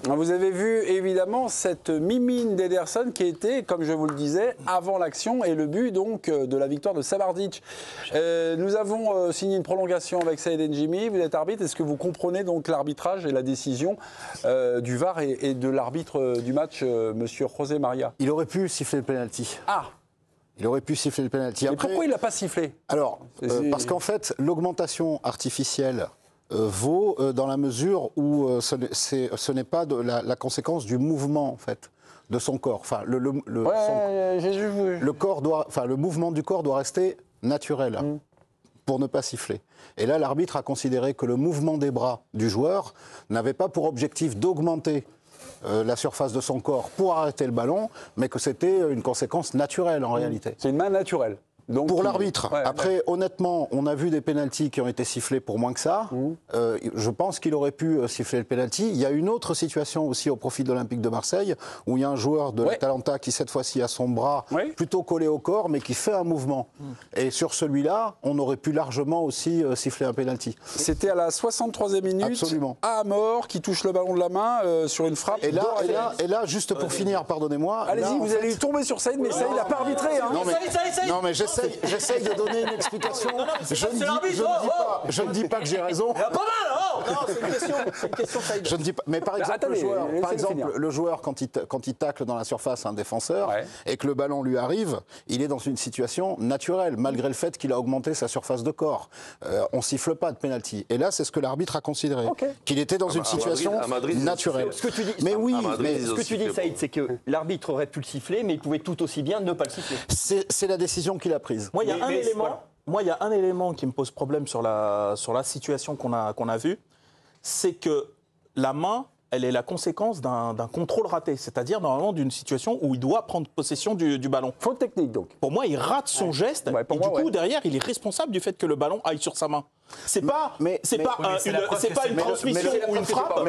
Vous avez vu évidemment cette mimine d'Ederson qui était, comme je vous le disais, avant l'action et le but donc de la victoire de Samardzic. Nous avons signé une prolongation avec Saïd N'Jimi. Vous êtes arbitre. Est-ce que vous comprenez donc l'arbitrage et la décision du VAR et de l'arbitre du match, Monsieur José Maria? Il aurait pu siffler le penalty. Ah. Il aurait pu siffler le penalty. Et pourquoi il l'a pas sifflé? Alors, parce qu'en fait, l'augmentation artificielle vaut dans la mesure où ce n'est pas la conséquence du mouvement en fait de son corps. Enfin, le mouvement du corps doit rester naturel pour ne pas siffler. Et là, l'arbitre a considéré que le mouvement des bras du joueur n'avait pas pour objectif d'augmenter la surface de son corps pour arrêter le ballon, mais que c'était une conséquence naturelle en réalité. C'est une main naturelle. Donc, pour l'arbitre. Ouais, après, honnêtement, on a vu des pénaltys qui ont été sifflés pour moins que ça. Je pense qu'il aurait pu siffler le pénalty. Il y a une autre situation aussi au profit de l'Olympique de Marseille, où il y a un joueur de l'Atalanta qui, cette fois-ci, a son bras plutôt collé au corps, mais qui fait un mouvement. Et sur celui-là, on aurait pu largement aussi siffler un pénalty. C'était à la 63e minute. Absolument. Amor qui touche le ballon de la main sur une frappe. Et là, juste pour finir, pardonnez-moi. Allez-y, vous allez tomber sur Saïd, mais Saïd n'a pas arbitré. Hein. Non, mais j'essaye de donner une explication. Je ne dis pas que j'ai raison. Pas mal, non, c'est une question Saïd. Je ne dis pas. Mais par exemple, le joueur quand il tacle dans la surface un défenseur et que le ballon lui arrive, il est dans une situation naturelle, malgré le fait qu'il a augmenté sa surface de corps. On siffle pas de penalty. Et là, c'est ce que l'arbitre a considéré, qu'il était dans une situation naturelle. Ce que tu dis, mais oui, ce que tu dis, Saïd, c'est que l'arbitre aurait pu le siffler, mais il pouvait tout aussi bien ne pas le siffler. C'est la décision qu'il a prise. Moi, il y a un élément qui me pose problème sur la situation qu'on a vue, c'est que la main, elle est la conséquence d'un contrôle raté, c'est-à-dire normalement d'une situation où il doit prendre possession du ballon. Faute technique donc. Pour moi, il rate son geste et du coup, derrière, il est responsable du fait que le ballon aille sur sa main. C'est pas une transmission ou une frappe.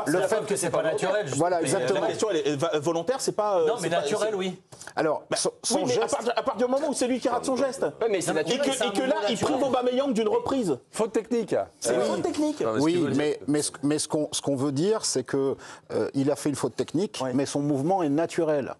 Le fait que c'est pas naturel. Voilà, exactement. La question, elle est volontaire, c'est pas. Non, mais naturel, oui. Alors, son geste. À partir du moment où c'est lui qui rate son geste. Mais c'est naturel. Et que là, il prive Aubameyang d'une reprise. Faute technique. C'est une faute technique. Oui, mais ce qu'on veut dire, c'est que il a fait une faute technique, mais son mouvement est naturel.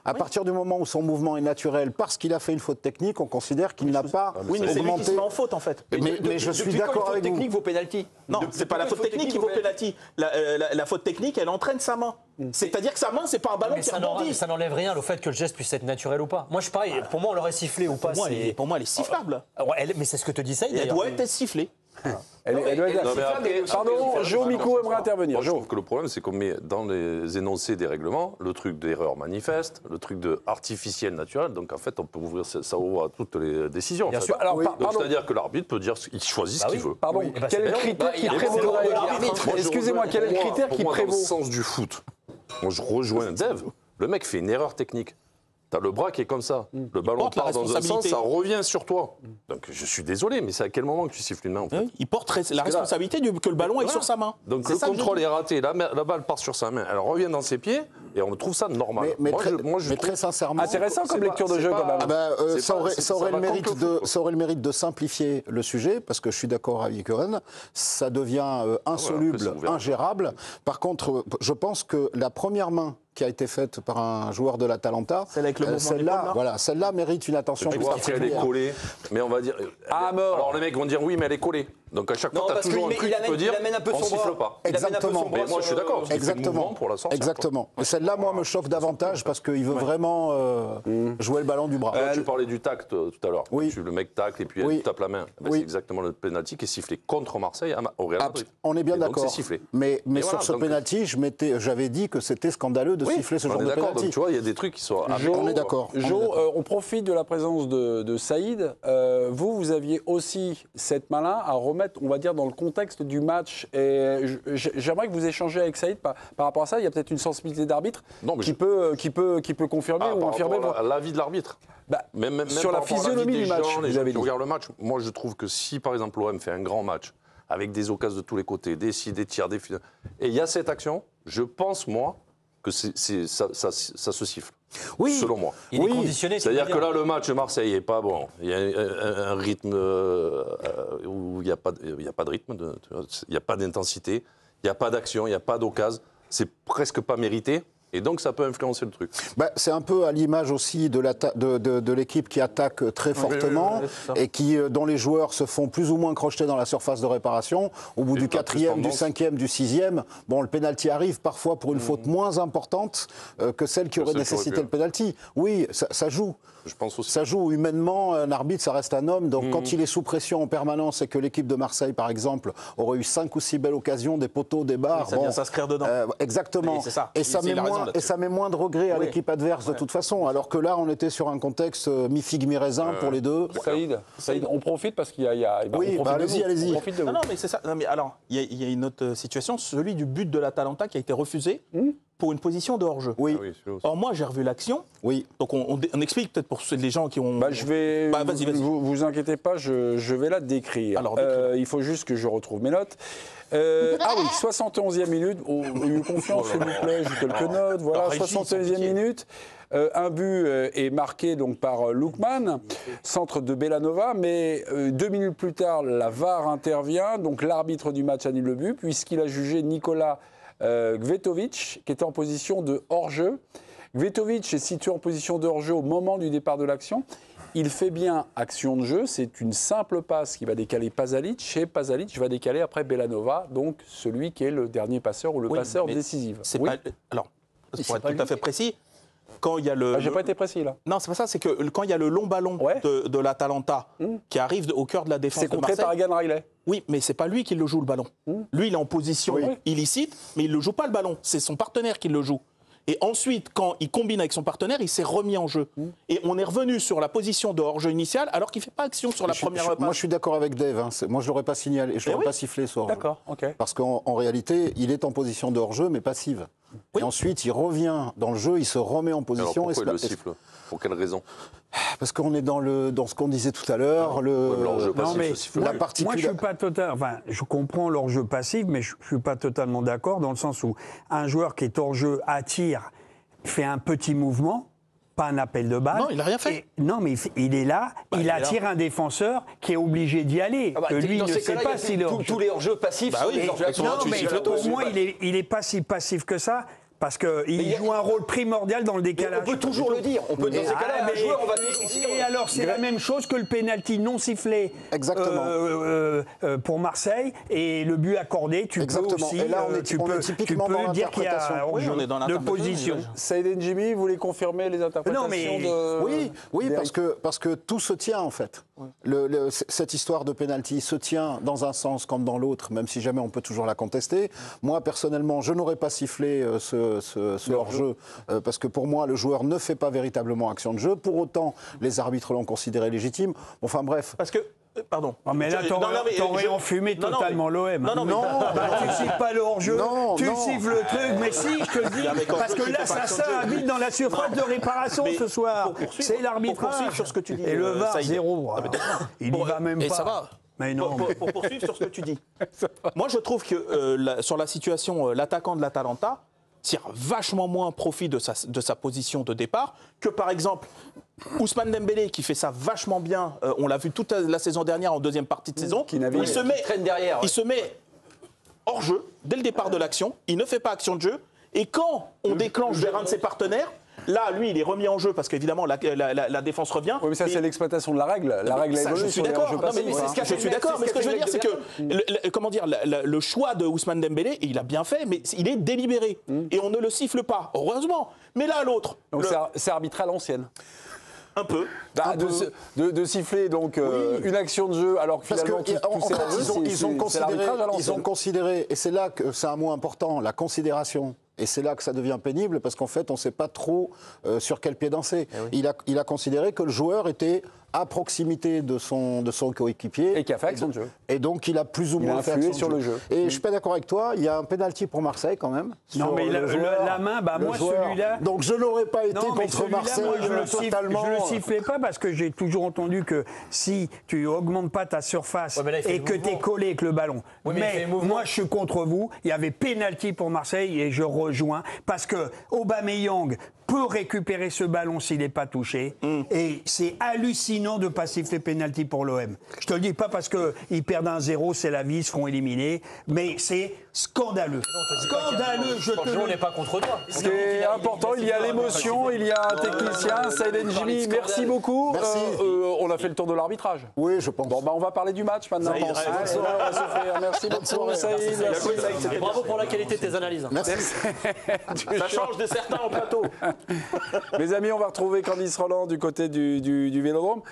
À partir du moment où son mouvement est naturel, parce qu'il a fait une faute technique, on considère qu'il n'a pas augmenté. Mais c'est lui qui se met en faute, en fait. Mais je suis d'accord avec vous. La faute technique vaut pénalty. Non, c'est pas la faute technique qui vaut pénalty. La faute technique, elle entraîne sa main. C'est-à-dire que sa main, c'est pas un ballon qui rebondit. Ça n'enlève rien au fait que le geste puisse être naturel ou pas. Moi, je pareil. Pour moi, on l'aurait sifflé ou pas. Pour moi, elle est sifflable. Mais c'est ce que te dit Saïd. Elle doit être sifflée. Elle doit être. Pardon, Jo Miko aimerait intervenir. Moi, je trouve que le problème, c'est qu'on met dans les énoncés des règlements le truc d'erreur manifeste, le truc de artificiel naturel. Donc en fait, on peut ouvrir ça ouvre à toutes les décisions. Bien sûr. Alors, c'est-à-dire que l'arbitre peut dire qu'il choisit ce qu'il veut. Pardon. Quel est le critère qui prévaudrait? Excusez-moi, quel est le critère qui prévaut? Dans le sens du foot, moi je rejoins Dave. Le mec fait une erreur technique. T'as le bras qui est comme ça. Le ballon part dans un sens, ça revient sur toi. Donc je suis désolé, mais c'est à quel moment que tu siffles une main en fait? Il porte la responsabilité que le ballon est sur sa main. Donc le contrôle est raté, la balle part sur sa main, elle revient dans ses pieds et on trouve ça normal. Mais très sincèrement, intéressant comme lecture de jeu quand même. Ça aurait le mérite de simplifier le sujet, parce que je suis d'accord avec Johan, ça devient insoluble, ingérable. Par contre, je pense que la première main qui a été faite par un joueur de l'Atalanta, celle-là mérite une attention plus particulière. Elle est collée, mais on va dire. Alors les mecs vont dire oui, mais elle est collée. Donc à chaque fois, tu as toujours un truc qui peut dire on siffle pas. Exactement. Mais moi, je suis d'accord. Exactement. Mais celle-là, moi, me chauffe davantage parce qu'il veut vraiment jouer le ballon du bras. Tu parlais du tact tout à l'heure. Le mec tacle et puis il tape la main. C'est exactement le penalty qui est sifflé contre Marseille au Real Madrid. On est bien d'accord. Donc c'est sifflé. Mais sur ce penalty, j'avais dit que c'était scandaleux de siffler ce genre de penalty. Donc tu vois, il y a des trucs qui sont. On est d'accord. Jo, on profite de la présence de Saïd. Vous aviez aussi cette main-là à remettre, on va dire, dans le contexte du match. Et j'aimerais que vous échangez avec Saïd par rapport à ça. Il y a peut-être une sensibilité d'arbitre qui peut confirmer ou infirmer. L'avis de l'arbitre. Même sur la physionomie du match. Les gens qui regardent le match, moi je trouve que si par exemple l'OM fait un grand match avec des occasions de tous les côtés, des tirs, et il y a cette action, je pense moi que ça se siffle. Oui. Selon moi. Il est conditionné. C'est-à-dire que là, le match de Marseille n'est pas bon. Il y a un rythme où il n'y a pas de rythme, il n'y a pas d'intensité, il n'y a pas d'action, il n'y a pas d'occasion. c'est presque pas mérité. Et donc, ça peut influencer le truc. Bah, c'est un peu à l'image aussi de l'équipe qui attaque très fortement et dont les joueurs se font plus ou moins crocheter dans la surface de réparation. Au bout du 4e, du 5e, du 6e, bon, le pénalty arrive parfois pour une faute moins importante que celle qui aurait nécessité le pénalty. Oui, ça joue. Je pense aussi. Ça joue humainement, un arbitre, ça reste un homme. Donc quand il est sous pression en permanence et que l'équipe de Marseille, par exemple, aurait eu 5 ou 6 belles occasions, des poteaux, des barres. Ça vient s'inscrire dedans. Exactement. C'est ça. Et ça met moins de regrets à l'équipe adverse de toute façon. Alors que là, on était sur un contexte mi-figue, mi-raisin pour les deux. Saïd, on profite parce qu'il y a... Oui, allez-y. On profite de vous. Non, mais c'est ça. Non, mais alors, il y a une autre situation, celui du but de l'Atalanta qui a été refusé pour une position de hors-jeu. Oui. Or, moi, j'ai revu l'action. Oui. Donc, on explique peut-être pour les gens qui ont... Vas-y. Vous inquiétez pas, je vais la décrire. Alors, il faut juste que je retrouve mes notes. 71e minute. Ayez confiance, s'il vous plaît, j'ai quelques notes. Voilà, 71e minute. Un but est marqué donc par Lookman, centre de Belanova, mais 2 minutes plus tard, la VAR intervient, donc l'arbitre du match annule le but, puisqu'il a jugé Nikola Gvetovic, qui était en position de hors-jeu. Gvetovic est situé en position de hors-jeu au moment du départ de l'action. Il fait bien action de jeu, c'est une simple passe qui va décaler Pasalic, et Pasalic va décaler après Belanova, donc celui qui est le dernier passeur ou le passeur décisif. Alors, pour être tout à fait précis, quand il y a le... j'ai pas été précis là. Non, c'est pas ça, c'est que quand il y a le long ballon de l'Atalanta qui arrive au cœur de la défense de Marseille... C'est contré par Egan Riley. Oui, mais c'est pas lui qui le joue le ballon. Lui, il est en position illicite, mais il le joue pas le ballon, c'est son partenaire qui le joue. Et ensuite, quand il combine avec son partenaire, il s'est remis en jeu. Et on est revenu sur la position de hors-jeu initial, alors qu'il ne fait pas action sur la première passe. Moi, je suis d'accord avec Dave. Moi, je ne l'aurais pas signalé, je ne l'aurais pas sifflé ce hors-jeu. D'accord, ok. Parce qu'en réalité, il est en position de hors-jeu, mais passive. Et ensuite, il revient dans le jeu, il se remet en position. Alors pourquoi il le siffle? Pour quelle raison? Parce qu'on est dans ce qu'on disait tout à l'heure. Moi, je suis pas total. Enfin, je comprends l'hors-jeu passif, mais je suis pas totalement d'accord dans le sens où un joueur qui est hors-jeu attire, fait un petit mouvement, pas un appel de balle. Non, il n'a rien fait. Non, mais il est là, il attire un défenseur qui est obligé d'y aller. Lui, il ne sait pas s'il est hors-jeu. Tous les hors-jeux passifs sont des hors-jeux actifs. Non, mais pour moi, il est pas si passif que ça. Parce qu'il joue un rôle primordial dans le décalage. On peut toujours le dire. On peut, dans ces cas-là, un joueur, on va toujours dire. Et alors, c'est la même chose que le pénalty non sifflé pour Marseille et le but accordé. Tu peux aussi. Et là, tu peux dire qu'il y a de position. Saïd N'Jimi, vous voulez confirmer les interprétations Oui, parce que tout se tient en fait. Cette histoire de pénalty se tient dans un sens comme dans l'autre, même si jamais on peut toujours la contester. Moi, personnellement, je n'aurais pas sifflé ce hors-jeu, parce que pour moi, le joueur ne fait pas véritablement action de jeu. Pour autant, les arbitres l'ont considéré légitime. Enfin bref. Parce que... Pardon. Mais là, t'aurais enfumé totalement l'OM. Non, tu siffles pas le hors-jeu, tu siffles le truc, mais si, je te le dis, parce que l'assassin habite dans la surface de réparation ce soir. C'est l'arbitrage. Sur ce que tu dis. Et le VAR, 0. Il n'y va même pas. Et ça va. Mais non. Pour poursuivre sur ce que tu dis. Moi, je trouve que sur la situation, l'attaquant de l'Atalanta tire vachement moins profit de sa position de départ que, par exemple, Ousmane Dembélé, qui fait ça vachement bien. On l'a vu toute la saison dernière, en deuxième partie de saison. Il se met hors jeu dès le départ de l'action. Il ne fait pas action de jeu. Et quand on déclenche vers un de ses partenaires, là, lui, il est remis en jeu parce qu'évidemment, la défense revient. Oui, mais ça, c'est l'exploitation de la règle. La règle évolue. Je suis d'accord. Je suis d'accord. Mais ce que je veux dire, c'est que le choix de Ousmane Dembélé, il a bien fait, mais il est délibéré. Et on ne le siffle pas, heureusement. Mais là, l'autre. Donc c'est arbitré à l'ancienne. Un peu. De siffler donc une action de jeu alors que finalement ils ont considéré, et c'est là que c'est un mot important, la considération. Et c'est là que ça devient pénible parce qu'en fait, on ne sait pas trop sur quel pied danser. Il a considéré que le joueur était à proximité de son coéquipier. Et qui a fait action de jeu. Et donc, il a plus ou moins fait action sur le jeu. Et je ne suis pas d'accord avec toi, il y a un pénalty pour Marseille quand même. Non, mais la main, moi celui-là... Donc, je n'aurais pas été contre Marseille totalement... Je ne le sifflais pas parce que j'ai toujours entendu que si tu n'augmentes pas ta surface et que tu es collé avec le ballon. Mais moi, je suis contre vous. Il y avait pénalty pour Marseille et je rejoins parce que Aubameyang peut récupérer ce ballon s'il n'est pas touché. Et c'est hallucinant de ne pas siffler pénalty pour l'OM. Je te le dis pas parce qu'ils perdent 1-0, c'est la vie, ils seront éliminés, mais c'est scandaleux. Scandaleux, je te le dis. On n'est pas contre toi. Ce qui est important, il y a l'émotion, il y a un technicien, Saïd Njimi, merci beaucoup. Merci. On a fait le tour de l'arbitrage. Oui, je pense. Bon, on va parler du match maintenant. Saïd, Allez, on va souffrir. Merci beaucoup, Saïd. Et bravo pour la qualité de tes analyses. Merci. Ça change de certains en plateau. Mes amis, on va retrouver Candice Roland du côté du Vélodrome.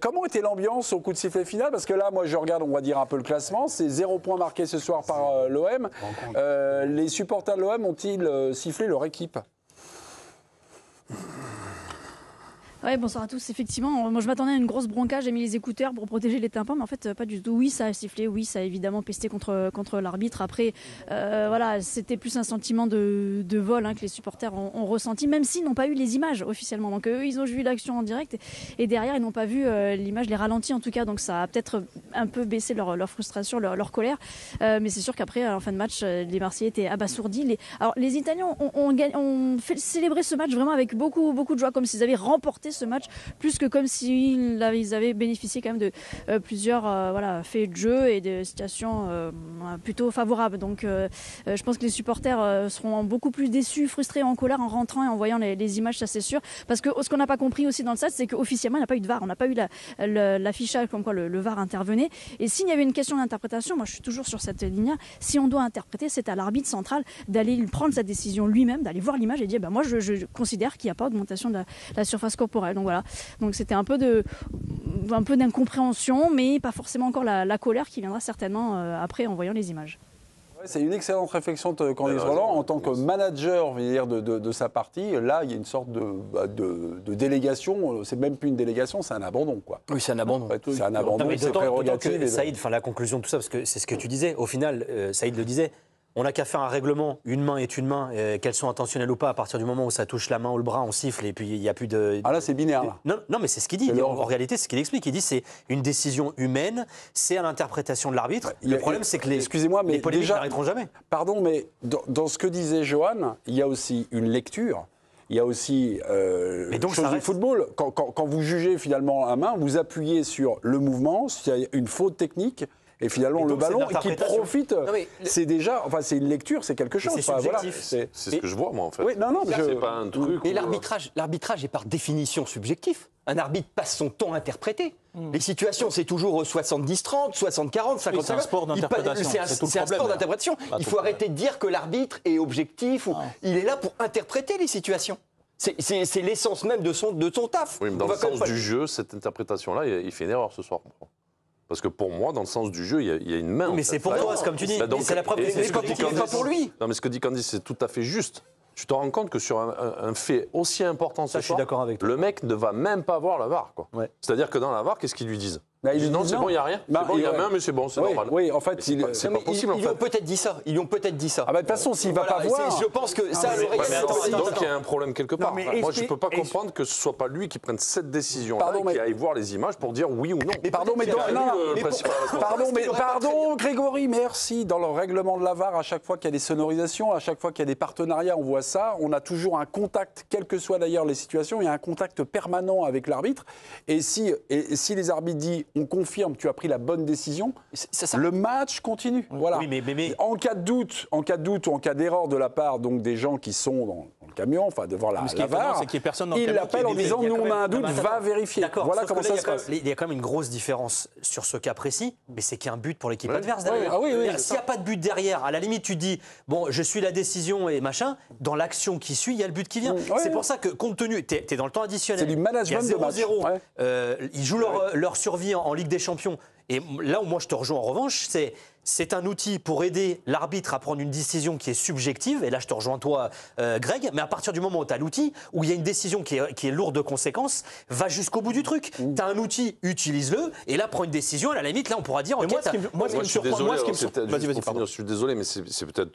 Comment était l'ambiance au coup de sifflet final? Parce que là, moi, je regarde, on va dire un peu le classement. C'est 0 point marqué ce soir par l'OM. Les supporters de l'OM ont-ils sifflé leur équipe? Ouais, bonsoir à tous. Effectivement, moi je m'attendais à une grosse bronca, j'ai mis les écouteurs pour protéger les tympans, mais en fait pas du tout. Oui, ça a sifflé, oui, ça a évidemment pesté contre l'arbitre. Après, voilà, c'était plus un sentiment de vol que les supporters ont ressenti, même s'ils n'ont pas eu les images officiellement. Donc eux, ils ont vu l'action en direct et derrière, ils n'ont pas vu l'image, les ralentis en tout cas. Donc ça a peut-être un peu baissé leur frustration, leur colère. Mais c'est sûr qu'après, en fin de match, les Marseillais étaient abasourdis. Alors les Italiens ont célébré ce match vraiment avec beaucoup de joie, comme s'ils avaient remporté ce match, plus que comme s'ils avaient bénéficié quand même de plusieurs faits de jeu et de situations plutôt favorables. Donc je pense que les supporters seront beaucoup plus déçus, frustrés, en colère en rentrant et en voyant les images, ça c'est sûr. Parce que ce qu'on n'a pas compris aussi dans le stade, c'est qu'officiellement il n'y a pas eu de VAR, on n'a pas eu l'affichage comme quoi le VAR intervenait. Et s'il y avait une question d'interprétation, moi je suis toujours sur cette ligne-là, si on doit interpréter, c'est à l'arbitre central d'aller prendre sa décision lui-même, d'aller voir l'image et dire moi je considère qu'il n'y a pas augmentation de la surface corporelle. Donc voilà, donc c'était un peu d'incompréhension, mais pas forcément encore la colère qui viendra certainement après en voyant les images. Ouais, c'est une excellente réflexion de Candice Roland. En tant que manager de sa partie, là, il y a une sorte de délégation. C'est même plus une délégation, c'est un abandon, quoi. Oui, c'est un abandon. C'est un abandon, c'est prérogative. Saïd, la conclusion de tout ça, parce que c'est ce que tu disais, au final, Saïd le disait, on n'a qu'à faire un règlement, une main est une main, qu'elles sont intentionnelles ou pas, à partir du moment où ça touche la main ou le bras, on siffle et puis il n'y a plus de... Ah là, c'est binaire, là. Non, mais c'est ce qu'il dit. En réalité, c'est ce qu'il explique. Il dit c'est une décision humaine, c'est à l'interprétation de l'arbitre. Le problème, c'est que les polémiques n'arrêteront jamais. Pardon, mais dans ce que disait Johan, il y a aussi une lecture. Il y a aussi chose du football. Quand vous jugez finalement à main, vous appuyez sur le mouvement, s'il y a une faute technique. Et finalement, le ballon qui profite, c'est déjà, c'est une lecture, c'est quelque chose. C'est subjectif. C'est ce que je vois, moi, en fait. Oui, c'est pas un truc. Et l'arbitrage est par définition subjectif. Un arbitre passe son temps à interpréter. Les situations, c'est toujours 70-30, 60-40, 50-50. C'est un sport d'interprétation. C'est un sport d'interprétation. Il faut arrêter de dire que l'arbitre est objectif. Il est là pour interpréter les situations. C'est l'essence même de son taf. Oui, mais dans le sens du jeu, cette interprétation-là, il fait une erreur ce soir. Parce que pour moi, dans le sens du jeu, il y a une main. Mais c'est pour toi, c'est comme tu dis. C'est la preuve que c'est pas pour lui. Non, mais ce que dit Candice, c'est tout à fait juste. Tu te rends compte que sur un fait aussi important, je suis d'accord avec toi. Le mec ne va même pas voir la VAR. Ouais. C'est-à-dire que dans la VAR, qu'est-ce qu'ils lui disent? Ils disent non, c'est bon, il n'y a rien. C'est bon, il y a main, mais c'est bon, c'est normal. Oui, en fait, c'est pas possible. Ils lui ont peut-être dit ça. Ah bah, de toute façon, s'il ne va pas voir. Je pense que ça, donc il y a un problème quelque part. Moi, je ne peux pas comprendre que ce ne soit pas lui qui prenne cette décision-là et qui aille voir les images pour dire oui ou non. Pardon, Grégory, merci. Dans le règlement de la VAR, à chaque fois qu'il y a des sonorisations, à chaque fois qu'il y a des partenariats, on voit ça. On a toujours un contact, quelles que soient d'ailleurs les situations, il y a un contact permanent avec l'arbitre. Et si les arbitres disent on confirme, tu as pris la bonne décision, le match continue. Voilà. Oui, mais... En cas de doute ou en cas d'erreur de la part donc, des gens qui sont dans le camion, devant la VAR, ils l'appellent en disant nous on a un doute, va vérifier. Voilà comment ça se passe. Il y a quand même une grosse différence sur ce cas précis, mais c'est qu'il y a un but pour l'équipe adverse derrière. S'il n'y a pas de but derrière, à la limite tu dis bon je suis la décision et machin, dans l'action qui suit, il y a le but qui vient. C'est pour ça que compte tenu, tu es dans le temps additionnel, c'est du management de match. 0-0, ils jouent leur survie en Ligue des Champions. Et là où moi je te rejoins en revanche, c'est un outil pour aider l'arbitre à prendre une décision qui est subjective. Et là je te rejoins toi, Greg. Mais à partir du moment où tu as l'outil, où il y a une décision qui est lourde de conséquences, va jusqu'au bout du truc. Tu as un outil, utilise-le. Et là prends une décision. À la limite, là on pourra dire. Moi, je suis désolé. Je suis désolé, mais c'est peut-être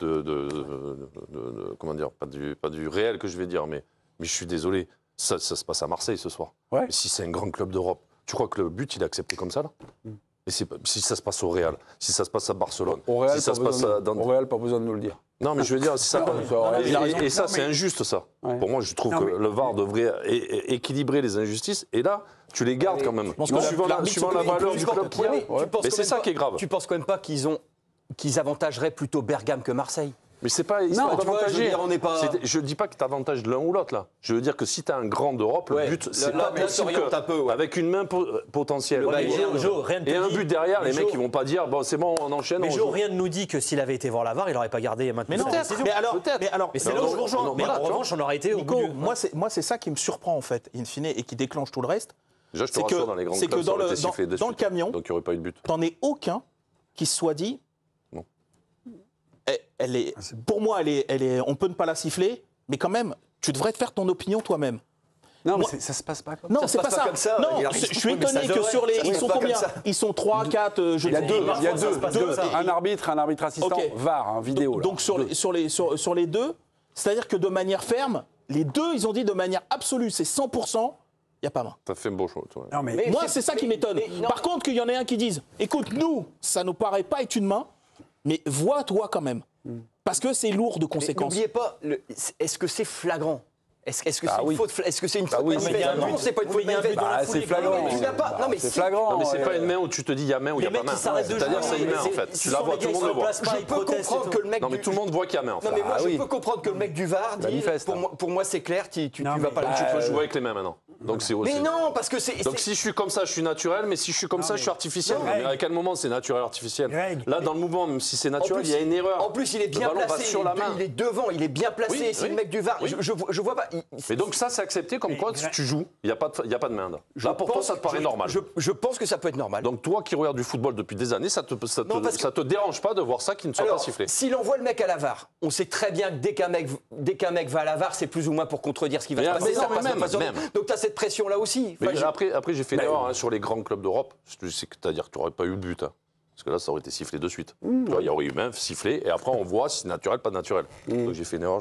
comment dire, pas du réel que je vais dire, mais je suis désolé. Ça se passe à Marseille ce soir. Mais si c'est un grand club d'Europe, tu crois que le but il est accepté comme ça là? Et si ça se passe au Real, si ça se passe à Barcelone, au Real, si ça se passe au Real, pas besoin de nous le dire. Non, mais je veux dire, ça, et ça, c'est injuste, ça. Ouais. Pour moi, je trouve que le VAR devrait équilibrer les injustices. Et là, tu les gardes quand même. Suivant la valeur du club qu'il y a. Mais c'est ça qui est grave. Tu penses quand même pas qu'ils avantageraient plutôt Bergame que Marseille? Mais c'est pas avantagé. Je dis pas que tu avantages l'un ou l'autre là. Je veux dire que si tu as un grand d'Europe, le but c'est pas possible avec une main potentielle et un but derrière, les mecs ils vont pas dire bon c'est bon on enchaîne. Mais rien ne nous dit que s'il avait été voir la VAR, il n'aurait pas gardé maintenant sa décision. Mais c'est là où je vous rejoins. Mais en revanche, on aurait été au bout. Moi c'est ça qui me surprend en fait, in fine, et qui déclenche tout le reste. Déjà je te rassure dans les grands clubs ça aurait été sifflé dessus. Dans le camion, donc il n'y aurait pas eu de but. T'en es aucun qui se soit dit. Pour moi, on peut ne pas la siffler, mais quand même, tu devrais te faire ton opinion toi-même. Non, mais ça se passe pas comme ça. Non, c'est pas ça. Non, je suis étonné que sur les. Ils sont combien? Ils sont 3, 4. Il y a deux. Un arbitre assistant, VAR, vidéo. Donc sur les deux, c'est-à-dire que de manière ferme, les deux, ils ont dit de manière absolue, c'est 100%. Il n'y a pas main. Ça fait un beau choix. Moi, c'est ça qui m'étonne. Par contre, qu'il y en ait un qui dise écoute, nous, ça ne nous paraît pas être une main. Mais vois-toi quand même, parce que c'est lourd de conséquences. N'oubliez pas, est-ce que c'est flagrant? Est-ce que c'est une faute? Est-ce que c'est une faute manifeste? Non, c'est pas une faute manifeste. C'est flagrant. C'est flagrant. Non, mais c'est pas une main où tu te dis il y a main ou il y a pas main. C'est-à-dire c'est une main en fait. Tu la vois, tout le monde le voit. Je peux comprendre que le mec. Non, mais tout le monde voit qu'il y a main en fait. Non, mais moi je peux comprendre que le mec du VAR dit pour moi c'est clair, tu vas pas. Tu peux jouer avec les mains maintenant. Donc c'est aussi. Mais non, parce que c'est. Donc si je suis comme ça, je suis naturel, mais si je suis comme ça, je suis artificiel. Mais à quel moment c'est naturel, artificiel? Là, dans le mouvement, même si c'est naturel, il y a une erreur. En plus, il est bien placé. Il est devant, il est bien placé. C'est le mec du VAR. Je vois pas. Mais donc ça, c'est accepté comme quoi si tu joues, il y a pas de main. Là, pour toi, ça te paraît normal. Je pense que ça peut être normal. Donc toi, qui regardes du football depuis des années, ça te dérange pas de voir ça qui ne soit pas sifflé? S'il envoie le mec à la VAR, on sait très bien que dès qu'un mec va à la VAR, c'est plus ou moins pour contredire ce qui va se passer. Donc tu as cette pression là aussi. Mais après j'ai fait l'erreur sur les grands clubs d'Europe. C'est-à-dire que tu n'aurais pas eu le but. Parce que là, ça aurait été sifflé de suite. Il y aurait eu main, sifflé, et après on voit si c'est naturel, pas naturel. Donc j'ai fait une erreur.